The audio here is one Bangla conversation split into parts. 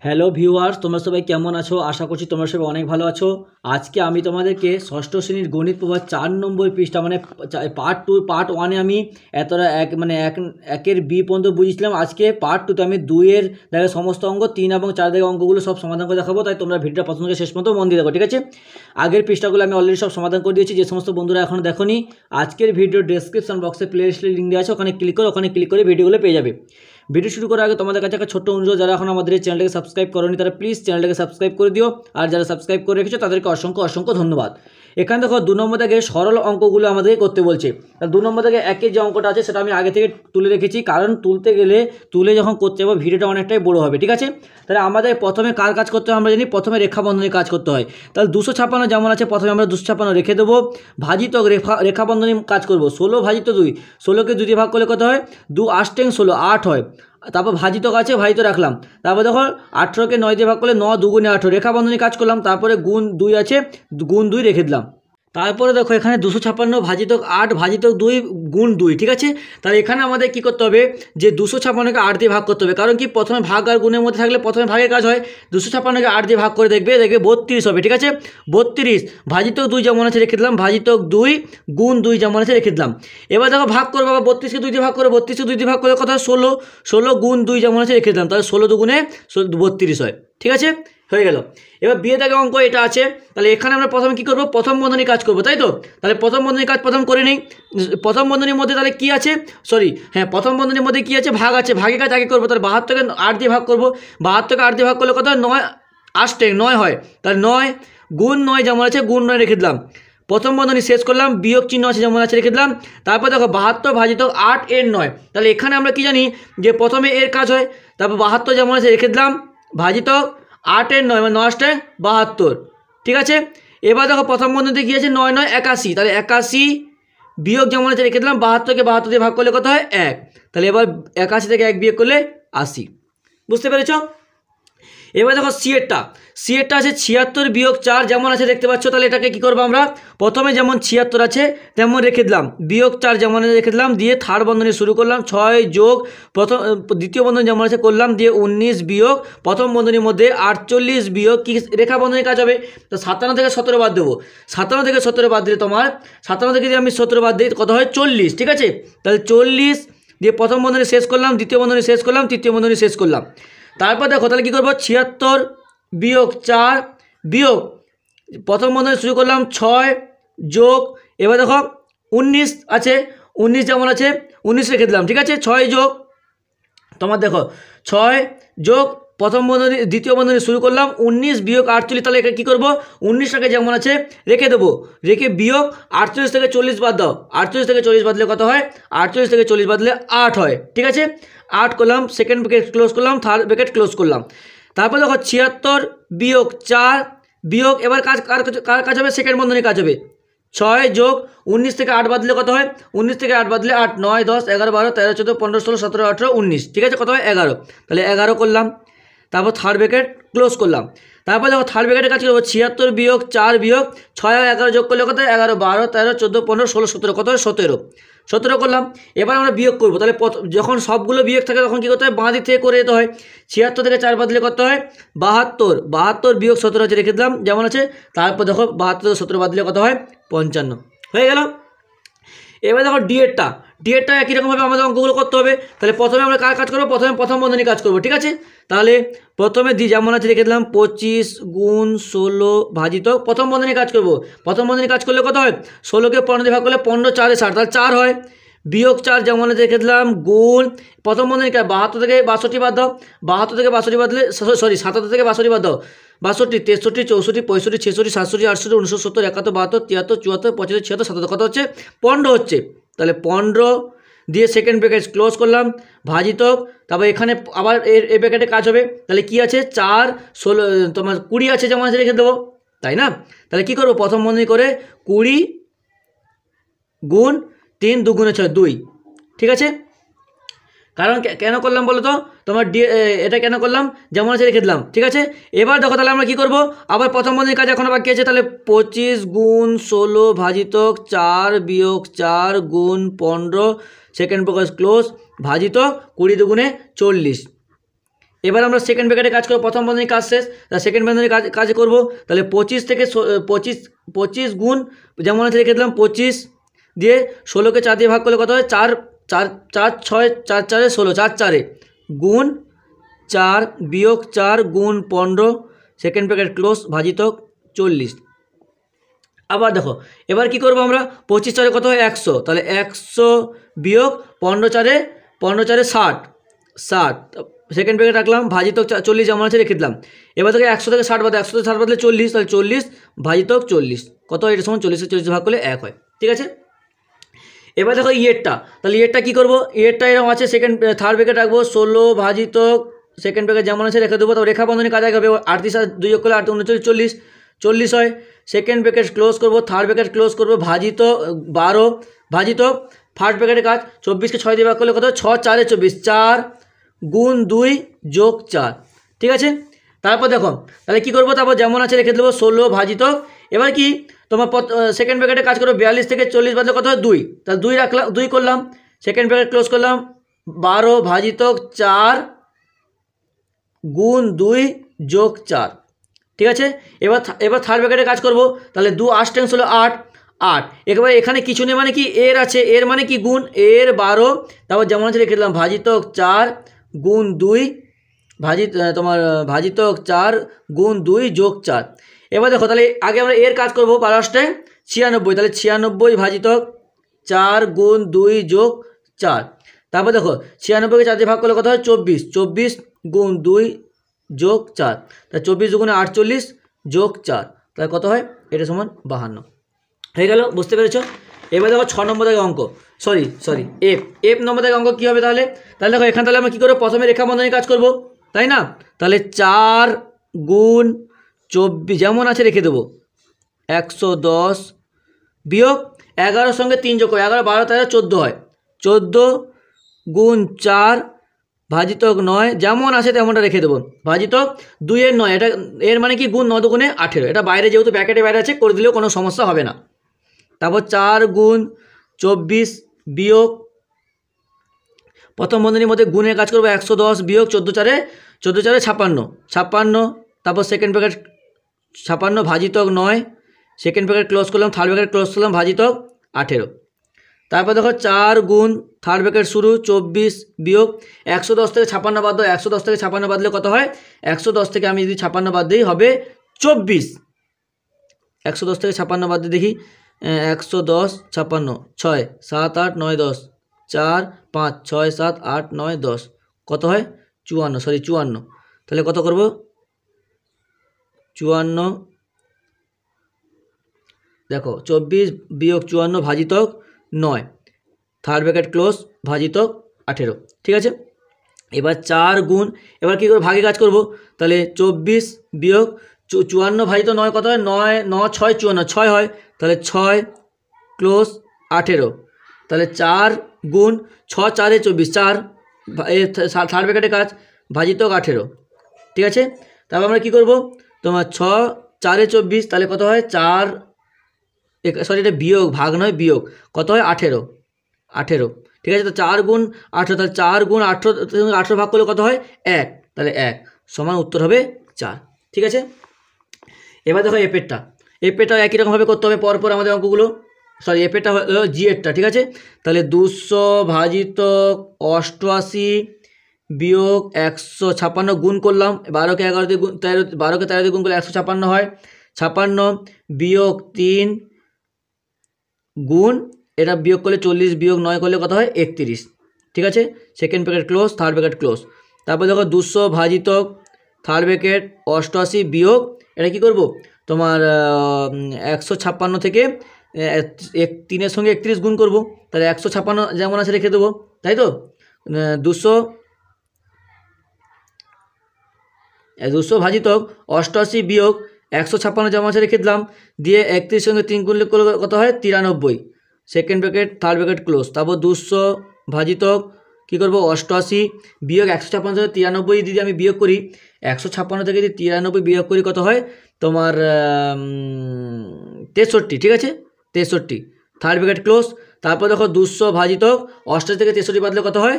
হ্যালো ভিউয়ার্স, তোমরা সবাই কেমন আছো? আশা করছি তোমরা সবাই অনেক ভালো আছো। আজকে আমি তোমাদেরকে ষষ্ঠ শ্রেণীর গণিত প্রভাব 4 নম্বর পৃষ্ঠা পার্ট 2 পার্ট 1-এ আমি এতটা একের বি পর্যন্ত বুঝেছিলাম। আজকে পার্ট 2-তে আমি 2-এর দেখে সমস্ত অঙ্ক, 3 এবং 4 দেখে অঙ্কগুলো সব সমাধান করে দেখাবো। তাই তোমরা ভিডিওটা প্রথম থেকে শেষ পর্যন্ত মন দিয়ে দেখো, ঠিক আছে? আগের পৃষ্ঠাগুলো আমি অলরেডি সব সমাধান করে দিয়েছি। যে সমস্ত বন্ধুরা এখনও দেখোনি, আজকের ভিডিও ডেসক্রিপশন বক্সে প্লে লিস্টের লিঙ্ক দেওয়া আছে, ওখানে ক্লিক করে ভিডিওগুলো পেয়ে যাবে। ভিডিও শুরু করার আগে তোমাদের কাছে একটা ছোট্ট অনুরোধ, যারা এখন আমাদের এই চ্যানেলটাকে সাবস্ক্রাইব করোনি তারা প্লিজ চ্যানেলটাকে সাবস্ক্রাইব করে দিও, আর যারা সাবস্ক্রাইব করে রেখেছো তাদেরকে অসংখ্য ধন্যবাদ। এখানে দেখো 2 নম্বর থেকে সরল অঙ্কগুলো আমাদেরকে করতে বলছে। 2 নম্বর থেকে একের যে অঙ্কটা আছে সেটা আমি আগে থেকে তুলে রেখেছি, কারণ তুলে যখন করতে যাবো ভিডিওটা অনেকটাই বড় হবে, ঠিক আছে? তাহলে আমাদের প্রথমে কার কাজ করতে হয় আমরা জানি, প্রথমে রেখা বন্ধনীর কাজ করতে হয়। তাহলে 256 যেমন আছে, প্রথমে আমরা 256 রেখে দেবো, ভাজিত রেখা বন্ধনীর কাজ করবো। 16 ভাজিত 2, 16কে 2 দিয়ে ভাগ করলে কত হয়? 2 8 16 8 হয়। তারপর ভাজিত আছে, ভাজিত রাখলাম। তারপর দেখো 18কে 9 দিয়ে ভাগ করলে 9 2 18, রেখা বন্ধনী কাজ করলাম। তারপরে গুণ 2 আছে, গুণ 2 রেখে দিলাম। তারপরে দেখো এখানে 256 ভাজিত 8 ভাজিত 2 গুণ 2, ঠিক আছে? তাহলে এখানে আমাদের কি করতে হবে, যে 256কে 8 দিয়ে ভাগ করতে হবে। কারণ কি, প্রথমে ভাগ আর গুণের মধ্যে থাকলে প্রথমে ভাগের কাজ হয়। 256কে 8 দিয়ে ভাগ করে দেখবে 32 হবে, ঠিক আছে? 32 ভাজিত 2 যেমন আছে রেখে দিলাম, ভাজিত 2 গুণ 2 যেমন আছে রেখে দিলাম। এবার দেখো ভাগ করবো, আবার 32কে 2 দিয়ে ভাগ করে, 32কে 2 দিয়ে ভাগ করলে কত হয়? 16, 16 গুণ 2 যেমন আছে রেখে দিলাম। তাহলে 16 দুগুণে 32 হয়, ঠিক আছে? হয়ে গেল। এবার বিয়ে থেকে অঙ্ক এটা আছে। তাহলে এখানে আমরা প্রথমে কী করবো, প্রথম বন্ধনী কাজ করবো, তাই তো? তাহলে প্রথম বন্ধনী কাজ প্রথম করে নিই। প্রথম বন্ধনীর মধ্যে তাহলে কী আছে, প্রথম বন্ধনীর মধ্যে কী আছে? ভাগ আছে, ভাগের কাজ আগে করবো। তাহলে 72কে 8 দিয়ে ভাগ করবো, 72কে 8 দিয়ে ভাগ করলে কত হয়? 9 8 9 হয়। তাহলে 9 গুণ 9 যেমন আছে গুণ 9 রেখে দিলাম। প্রথম বন্ধনী শেষ করলাম, বিয়োগ চিহ্ন আছে যেমন আছে রেখে দিলাম। তারপর দেখো 72 ভাজিত 8 এর 9। তাহলে এখানে আমরা কি জানি, যে প্রথমে এর কাজ হয়, তারপর 72 যেমন আছে রেখে দিলাম, ভাজিত 8 এর 9 মানে 9 72, ঠিক আছে? এবার দেখো প্রথম বন্ধনীতে কী আছে? 9 9 81, তাহলে 81 বিয়োগ যেমন আছে রেখে দিলাম, 72কে 72 দিয়ে ভাগ করলে কত হয়? 1। তাহলে এবার 81 থেকে 1 বিয়োগ করলে 80। বুঝতে পেরেছ? এবার দেখো সিএরটা আছে 76 বিয়োগ 4 যেমন আছে দেখতে পাচ্ছ। তাহলে এটাকে কী করবো আমরা, প্রথমে যেমন 76 আছে তেমন রেখে দিলাম, বিয়োগ 4 যেমন আছে রেখে দিলাম, দিয়ে থার্ড বন্ধনী শুরু করলাম, 6 যোগ দ্বিতীয় বন্ধনী যেমন আছে করলাম, দিয়ে 19 বিয়োগ প্রথম বন্ধনীর মধ্যে 48 বিয়োগ কি রেখা বন্ধনীর কাজ হবে? তো 57 থেকে 17 বাদ দেবো। 57 থেকে 17 বাদ দিলে তোমার 57 থেকে যদি আমি 17 বাদ দিই কত হয়? 40, ঠিক আছে? তাহলে 40 দিয়ে প্রথম বন্ধনী শেষ করলাম, দ্বিতীয় বন্ধনী শেষ করলাম, তৃতীয় বন্ধনী শেষ করলাম। তারপর দেখো তাহলে কী করবো, 76 বিয়োগ 4 বিয়োগ প্রথম বন্ধনী শুরু করলাম 6 যোগ, এবার দেখো 19 আছে, 19 যেমন আছে 19 রেখে দিলাম, ঠিক আছে? 6 যোগ তোমার দেখো 6 যোগ প্রথম বন্ধনী দ্বিতীয় বন্ধনী শুরু করলাম 19 বিয়োগ 48। তাহলে এটা কী করবো, 19টাকে যেমন আছে রেখে দেবো, রেখে বিয়োগ 48 থেকে 40 বাদ দাও, 48 থেকে 40 বাদলে কত হয়? 48 থেকে 40 বাদলে 8 হয়, ঠিক আছে? 8 করলাম, সেকেন্ড ব্র্যাকেট ক্লোজ করলাম, থার্ড ব্র্যাকেট ক্লোজ করলাম। তারপর দেখো 76 বিয়োগ 4 বিয়োগ, এবার কার কাজ হবে? সেকেন্ড বন্ধনীর কাজ হবে। 6 যোগ 19 থেকে 8 বাদলে কত হয়? 19 থেকে 8 বাদলে 8 9 10 11 12 13 14 15 16 17 18 19, ঠিক আছে? কত হয়? 11। তাহলে 11 করলাম, তারপর থার্ড ব্র্যাকেট ক্লোজ করলাম। তারপর দেখো থার্ড ব্র্যাকেটের কাজ করবো, 76 বিয়োগ 4 বিয়োগ 6 আর 11 যোগ করলে কত হয়? 11 12 13 14 15 16 17, কত হয়? 17 করলাম। এবার আমরা বিয়োগ করবো। তাহলে যখন সবগুলো বিয়োগ থাকে তখন কী করতে হয়? বাঁ দিক থেকে করে যেতে হয়। 76 থেকে 4 বাদলে করতে হয় 72, 72 বিয়োগ 17 আছে রেখে দিলাম যেমন আছে। তারপর দেখো 72 থেকে 17 বাদলে কত হয়? 55, হয়ে গেল। এবার দেখো ডিএডটা একই রকমভাবে আমাদের অঙ্কগুলো করতে হবে। তাহলে প্রথমে আমরা কার কাজ করবো? প্রথমে প্রথম বন্ধনী কাজ করবো, ঠিক আছে? তাহলে প্রথমে যেমন আছে রেখে দিলাম 25 গুণ 16 ভাজিত প্রথম বন্ধনী কাজ করবো। প্রথম বন্ধনী কাজ করলে কত হয়? 16কে 15 দিয়ে ভাগ করলে 15 4 60, তাহলে 4 হয়। বিয়োগ 4 যেমন আছে রেখে দিলাম, গুণ প্রথম বন্ধনী 72 থেকে 62 বাদ দাও, 72 থেকে 62 বাদলে 77 থেকে 62 বাদ দাও, 62 63 64 65 66 67 68 69 70 71 72 73 74 75 76 77, কত হচ্ছে? 15 হচ্ছে। তাহলে 15 দিয়ে সেকেন্ড ব্র্যাকেট ক্লোজ করলাম, ভাজিত, তারপর এখানে আবার এর ব্র্যাকেটে কাজ হবে। তাহলে কি আছে? 4 16 তোমার 20 আছে যেমন আছে রেখে দেবো, তাই না? তাহলে কী করবো, প্রথম বন্ধনী করে 20 গুণ 3 2 6 2, ঠিক আছে? কারণ কেন করলাম বলো তো, তোমার এটা কেন করলাম? যেমন আছে রেখে দিলাম, ঠিক আছে? এবার দেখো তাহলে আমরা কী করবো, আবার প্রথম বন্ধনীর কাজ এখনও বাকি আছে। তাহলে 25 গুণ 16 ভাজিত 4 বিয়োগ 4 গুণ 15 সেকেন্ড ব্র্যাকেট ক্লোজ ভাজিত 20 দুগুণে 40, এবার আমরা সেকেন্ড ব্র্যাকেটে কাজ করবো, প্রথম বন্ধনী কাজ শেষ, তা সেকেন্ড বন্ধনী কাজ করবো। তাহলে 25 থেকে 25 গুণ যেমন আছে রেখে দিলাম 25 দিয়ে 16কে 4 দিয়ে ভাগ করলে কত হয় 4 4 4 6 4 4 16 4 4 গুণ 4 বিয়োগ 4 গুণ 15 সেকেন্ড ব্র্যাকেট ক্লোজ ভাজিত 40। আবার দেখো এবার কি করবো আমরা 25 4 কত হয় 100, তাহলে 100 বিয়োগ 15 4 60 60 সেকেন্ড ব্র্যাকেট রাখলাম ভাজিত 40 যেমন আছে রেখে দিলাম। এবার থেকে 100 থেকে 60 বাদে 100 থেকে 60 বাদলে 40, তাহলে 40 ভাজিত 40 কত হয়, এটা সমান 40 ভাগ করলে 1 হয়। ঠিক আছে, এবার দেখো ইয়েরটা, তাহলে ইয়েরটা কী করবো, ইয়েরটা এরকম আছে থার্ড ব্র্যাকেট রাখবো 16 ভাজিত সেকেন্ড ব্র্যাকেট যেমন আছে রেখে দেবো। তো রেখা বন্ধনী কাজ হবে 38 আর 2 যোগ করলে 8 39 40 হয়। সেকেন্ড ব্র্যাকেট ক্লোজ করবো, থার্ড ব্র্যাকেট ক্লোজ করবো ভাজিত 12 ভাজিত ফার্স্ট ব্র্যাকেটের কাজ 24কে 6 দিয়ে ভাগ করলে কত 6 4 24 4 গুণ 2 যোগ 4। ঠিক আছে, তারপর দেখো তাহলে কী করবো, তারপর যেমন আছে রেখে দেবো 16 ভাজিত, এবার কি তোমার সেকেন্ড ব্র্যাকেটে কাজ করবো 42 থেকে 40 বাদলে কত হয় 2, তাহলে 2 রাখলাম 2 করলাম, সেকেন্ড ব্র্যাকেট ক্লোজ করলাম 12 ভাজিত 4 গুণ 2 যোগ 4। ঠিক আছে, এবার থার্ড ব্র্যাকেটে কাজ করব, তাহলে 2 8 হলো 8 8, একেবারে এখানে কিছু নেই মানে কি এর আছে, এর মানে কি গুণ, এর 12 তারপর যেমন আছে রেখে দিলাম ভাজিত 4 গুণ 2 ভাজিত 4 গুণ 2 যোগ 4। এবার দেখো তাহলে আগে আমরা এর কাজ করবো পারাসটায় 96, তাহলে 96 ভাজিত 4 গুণ 2 যোগ 4। তারপর দেখো 96কে 4 দিয়ে ভাগ করলে কত হয় 24 গুণ 2 যোগ 4, তাহলে 24 দুগুণে 48 যোগ 4, তাহলে কত হয়, এটা সমান 52 হয়ে গেল। বুঝতে পেরেছ? এবার দেখো 6 নম্বর থেকে অঙ্ক, সরি এফ নম্বর থেকে অঙ্ক কী হবে তাহলে দেখো এখানে তাহলে আমরা কী করবো, প্রথমে রেখা বন্ধনী কাজ করবো, তাই না? তাহলে 4 গুণ 24 যেমন আছে রেখে দেবো 110 বিয়োগ 11 সঙ্গে 3 যোগ 11 12 13 14 হয় 14 গুণ 4 ভাজিত 9 যেমন আছে তেমনটা রেখে দেবো ভাজিত 2 এর 9, এটা এর মানে কি গুণ 9 দুগুণে 18, এটা বাইরে যেহেতু ব্র্যাকেটে বাইরে আছে করে দিলেও কোনো সমস্যা হবে না। তারপর 4 গুণ 24 বিয়োগ প্রথম বন্ধনীর মধ্যে গুণের কাজ করবো 110 বিয়োগ 14 4 56, তারপর সেকেন্ড ব্র্যাকেট 56 ভাজিত 9 সেকেন্ড ব্র্যাকেট ক্লোজ করলাম, থার্ড ব্র্যাকেট ক্লোজ করলাম ভাজিত 18। তারপর দেখো 4 গুণ থার্ড ব্র্যাকেট শুরু 24 বিয়োগ 110 থেকে 56 বাদ দাও, 110 থেকে 56 বাদলে কত হয়, 110 থেকে আমি যদি 56 বাদ দিই হবে 24, 110 থেকে 56 বাদ দিয়ে দেখি 110 56 6 7 8 9 10 4 5 6 7 8 9 10 কত হয় 54, তাহলে কত করব 54 দেখো 24 বিয়োগ 54 ভাজিত 9 থার্ড ব্র্যাকেট ক্লোজ ভাজিত 18। ঠিক আছে, এবার 4 গুণ, এবার কী করে ভাগে কাজ করব, তাহলে 24 বিয়োগ 54 ভাজিত 9 কত হয় 9 9 6 54 6 হয়, তাহলে 6 ক্লোজ 18, তাহলে 4 গুণ 6 4 24 4 থার্ড ব্র্যাকেটে কাজ ভাজিত 18। ঠিক আছে, তারপর আমরা কী করব, তোমার 6 4 24, তাহলে কত হয় 4 সরি এটা বিয়োগ ভাগ নয় বিয়োগ, কত হয় 18। ঠিক আছে, তো 4 গুণ 18, তাহলে 4 গুণ 18 ভাগ করলে কত হয় 1, তাহলে 1 সমান উত্তর হবে 4। ঠিক আছে, এবার দেখো এপেরটা একই রকমভাবে করতে হবে পরপর আমাদের অঙ্কগুলো, সরি এপেরটা হলো জিএরটা। ঠিক আছে, তাহলে 200 ভাজিত 88 বিয়োগ 156 গুণ করলাম 12কে 11 দিয়ে গুণ 12কে 13 দিয়ে গুণ করলে 156 হয়, 56 বিয়োগ 3 গুণ এটা বিয়োগ করলে 40 বিয়োগ 9 করলে কত হয় 31। ঠিক আছে, second bracket close third bracket close, তারপর দেখো 200 ভাজিত থার্ড ব্র্যাকেট 88 বিয়োগ এটা কি করব, তোমার 156 থেকে 3-এর সঙ্গে 31 গুণ করব, তাহলে 156 যেমন আছে রেখে দেবো, তাই তো 200 ভাজিত 88 বিয়োগ 156 যেমন আছে রেখে দিলাম, দিয়ে 31 সঙ্গে 3 গুণ করলে কত হয় 93 second bracket third bracket close, তারপর 200 ভাজিত কী করবো 88 বিয়োগ 156 থেকে 93 যদি আমি বিয়োগ করি 156 থেকে যদি 93 বিয়োগ করি কত হয় তোমার 63। ঠিক আছে, 63 থার্ড ব্র্যাকেট ক্লোজ, তারপর দেখো 200 ভাজিত 88 থেকে 63 বাদলে কত হয়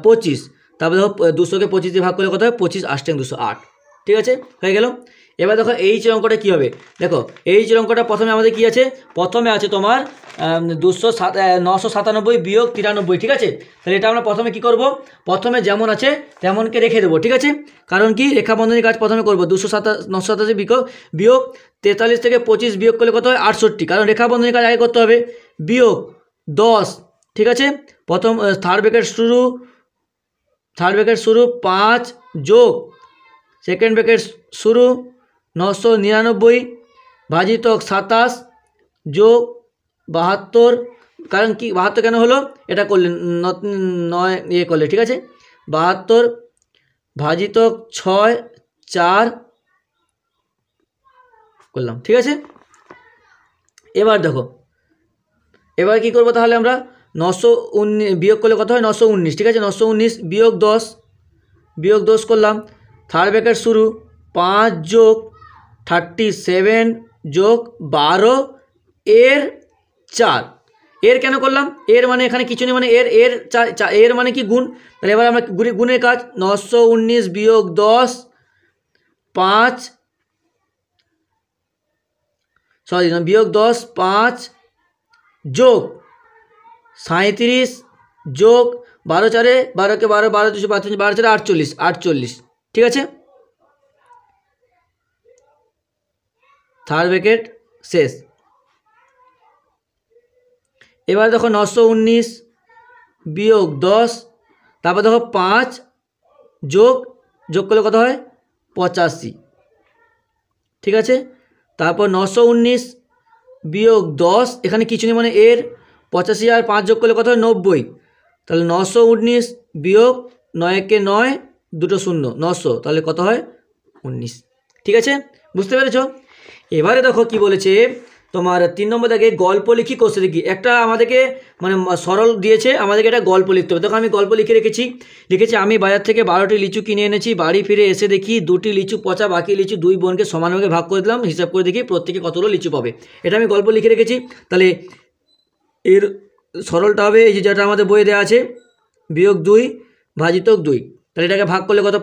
25, তারপর দেখো 200কে 25 দিয়ে ভাগ করলে কত হয় 25 8 208, ঠিক আছে, হয়ে গেল। এবার দেখো এইচ অঙ্কটা কী হবে, দেখো এইচ অঙ্কটা প্রথমে আমাদের কী আছে, প্রথমে আছে তোমার 997 বিয়োগ 93, ঠিক আছে। তাহলে এটা আমরা প্রথমে কি করব, প্রথমে যেমন আছে তেমনকে রেখে দেবো, ঠিক আছে। কারণ কি রেখা বন্ধনীর কাজ প্রথমে করবো, 987 বিয়োগ 43 থেকে 25 বিয়োগ করলে কত হয় 68, কারণ রেখা বন্ধনীর কাজ আগে করতে হবে, বিয়োগ 10, ঠিক আছে। প্রথম থার্ড ব্র্যাকেট শুরু 5 যোগ সেকেন্ড ব্র্যাকেট শুরু 999 ভাজিতক 27 যোগ 72, কারণ কি 72 কেন হলো, এটা করলেন 9 করলে, ঠিক আছে। 72 ভাজিতক 6 4 করলাম, ঠিক আছে। এবার দেখো এবার কি করবো, তাহলে আমরা 919 বিয়োগ করলে কত হয় 919, ঠিক আছে। 919 বিয়োগ 10 করলাম, থার্ড ব্র্যাকেট শুরু 5 যোগ 37 যোগ 12 এর 4, এর কেন করলাম, এর মানে এখানে কিছু নেই, মানে এর মানে কি গুণ, তাহলে এবার আমরা গুণের কাজ, 919 বিয়োগ 10 5 যোগ 37 যোগ 12 4 12কে 12 12 2 12 4 48, ঠিক আছে। থার্ড ব্র্যাকেট শেষ। এবার দেখো 919 বিয়োগ 10, তারপর দেখো 5 যোগ করলে কত হয় 85, ঠিক আছে। তারপর 919 বিয়োগ 10, এখানে কিছু নেই মানে এর 85 আর 5 যোগ করলে কত হয় 90, তাহলে 919 বিয়োগ 9কে 9 2 0 900, তাহলে কত হয় 19, ঠিক আছে, বুঝতে পেরেছ। এবারে দেখো কি বলেছে তোমার 3 নম্বর দাগে গল্প লিখি কোষে লিখি, একটা আমাদেরকে মানে সরল দিয়েছে, আমাদেরকে একটা গল্প লিখতে হবে। দেখো আমি গল্প লিখে রেখেছি, আমি বাজার থেকে 12টি লিচু কিনে এনেছি, বাড়ি ফিরে এসে দেখি 2টি লিচু পচা, বাকি লিচু 2 বোনকে সমানভাবে ভাগ করে দিলাম, হিসাব করে দেখি প্রত্যেকে কতগুলো লিচু পাবে। এটা আমি গল্প লিখে রেখেছি। তাহলে এর সরলটা হবে এই যে যেটা আমাদের বইয়ে দেওয়া আছে, বিয়োগ 2 ভাজিতক 2, তাহলে এটাকে ভাগ করলে কত,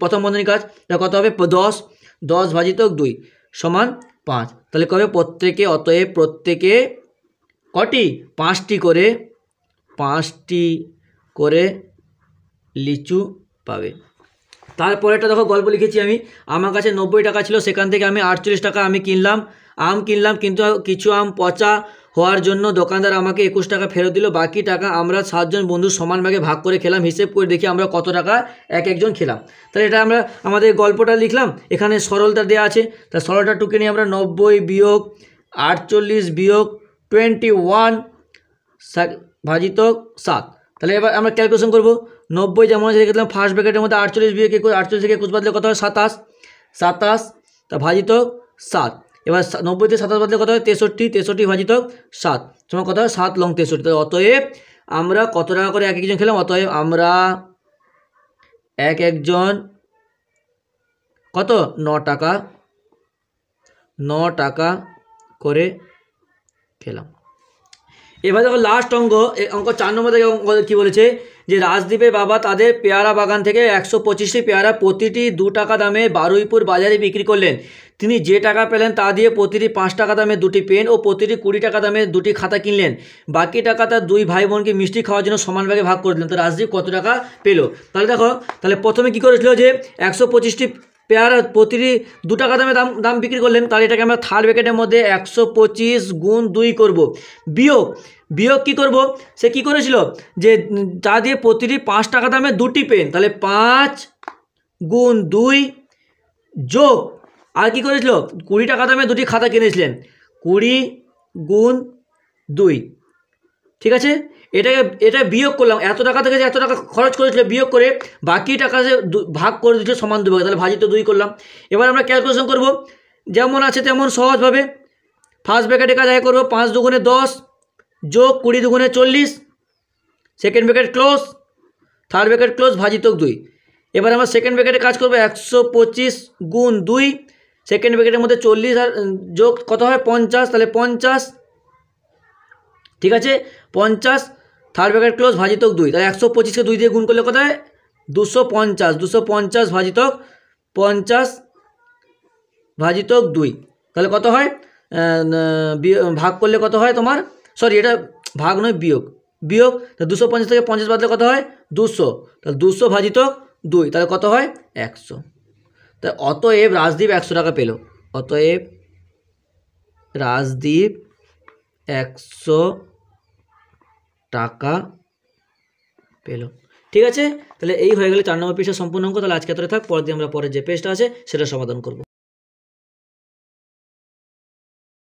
প্রথম বন্ধনী কাজ, এটা কত হবে 10 ভাজিতক 2 সমান 5, তাহলে কবে প্রত্যেকে, অতএব প্রত্যেকে কটি 5টি করে লিচু পাবে। তারপরেটা দেখো গল্প লিখেছি আমি, আমার কাছে 90 টাকা ছিল, সেখান থেকে আমি 48 টাকা আমি আম কিনলাম, কিন্তু কিছু আম পচা হওয়ার জন্য দোকানদার আমাকে 21 টাকা ফেরত দিল, বাকি টাকা আমরা 7 জন বন্ধু সমান ভাগে ভাগ করে খেলাম, হিসেব করে দেখি আমরা কত টাকা একজন খেলাম। তাহলে এটা আমরা আমাদের গল্পটা লিখলাম, এখানে সরলটা দেওয়া আছে, তা সরলটা টুকে নিয়ে আমরা 90 বিয়োগ 48 বিয়োগ 21 ভাজিতক 7, তাহলে এবার আমরা ক্যালকুলেশন করবো, 90 যেমন আছে রেখে দিলাম, ফার্স্ট ব্র্যাকেটের মধ্যে 48 বিয়োগ 48 থেকে 21 বাদলে কত হয় 27, তা ভাজিতক 7, এবার 90 থেকে 27 বাদলে কত হয় 63 ভাজিতক 7 তোমার কত হয় 7 লং 63, তাহলে অতএব আমরা কত টাকা করে এক একজন খেলাম, অতএব আমরা এক একজন কত 9 টাকা করে খেলাম। এবার দেখো লাস্ট অঙ্ক 4 নম্বর থেকে অঙ্ক কী বলেছে, যে রাজদীপের বাবা তাদের পেয়ারা বাগান থেকে 125টি পেয়ারা প্রতিটি 2 টাকা দামে বারুইপুর বাজারে বিক্রি করলেন। তিনি যে টাকা পেলেন তা দিয়ে প্রতিটি 5 টাকা দামে 2টি পেন ও প্রতিটি 20 টাকা দামে 2টি খাতা কিনলেন, বাকি টাকা তার 2 ভাই বোনকে মিষ্টি খাওয়ার জন্য সমান ভাগে ভাগ করে দিলেন। তো রাজদীপ কত টাকা পেল, তাহলে দেখো, তাহলে প্রথমে কী করেছিল, যে 125টি পেয়ারা প্রতিটি 2 টাকা দাম বিক্রি করলেন, তাহলে এটাকে আমরা থার্ড ব্র্যাকেটের মধ্যে 125 গুণ 2 করব, বিয়োগ কি করব, সে কি করেছিল, যে তা দিয়ে প্রতিটি 5 টাকা দামে 2টি পেন, তাহলে 5 গুণ 2 যোগ, আর কি করেছিল 20 টাকা দামে 2টি খাতা কিনেছিলেন, 20 গুণ 2, ঠিক আছে। এটা বিয়োগ করলাম, এত টাকা থেকে যে এত টাকা খরচ করেছিল বিয়োগ করে বাকি টাকা যে ভাগ করে দিচ্ছিল সমান 2 ভাগে, তাহলে ভাজিত 2 করলাম। এবার আমরা ক্যালকুলেশন করব, যেমন আছে তেমন সহজভাবে ফার্স্ট ব্র্যাকেটে কাজ আগে করবো, 5 দুগুণে 10 যোগ 20 দুগুণে 40, second bracket close, third bracket close ভাজিতক 2। এবার আমরা সেকেন্ড ব্র্যাকেটে কাজ করবো, 125 গুণ 2, সেকেন্ড ব্র্যাকেটের মধ্যে 40 আর যোগ কত হয় 50, তাহলে 50, ঠিক আছে 50, থার্ড ব্র্যাকেট ক্লোজ ভাজিতক 2, তাহলে 125কে 2 দিয়ে গুণ করলে কত হয় 250 ভাজিতক 50 ভাজিতক 2, তাহলে কত হয়? ভাগ করলে কত হয় তোমার, সরি এটা ভাগ নয় বিয়োগ, তা 250 থেকে 50 বাদলে কত হয়? 200, তাহলে 200 ভাজিতক 2, তাহলে কত হয়? 100। তাই অতএব রাজদীপ 100 টাকা পেল, অতএব রাজদীপ 100 টাকা পেল। ঠিক আছে, তাহলে এই হয়ে গেলে 4 নম্বর পৃষ্ঠা সম্পূর্ণ অঙ্ক। তাহলে আজকে এতটা থাক, পরের দিন আমরা পরের যে পেজটা আছে সেটা সমাধান করব।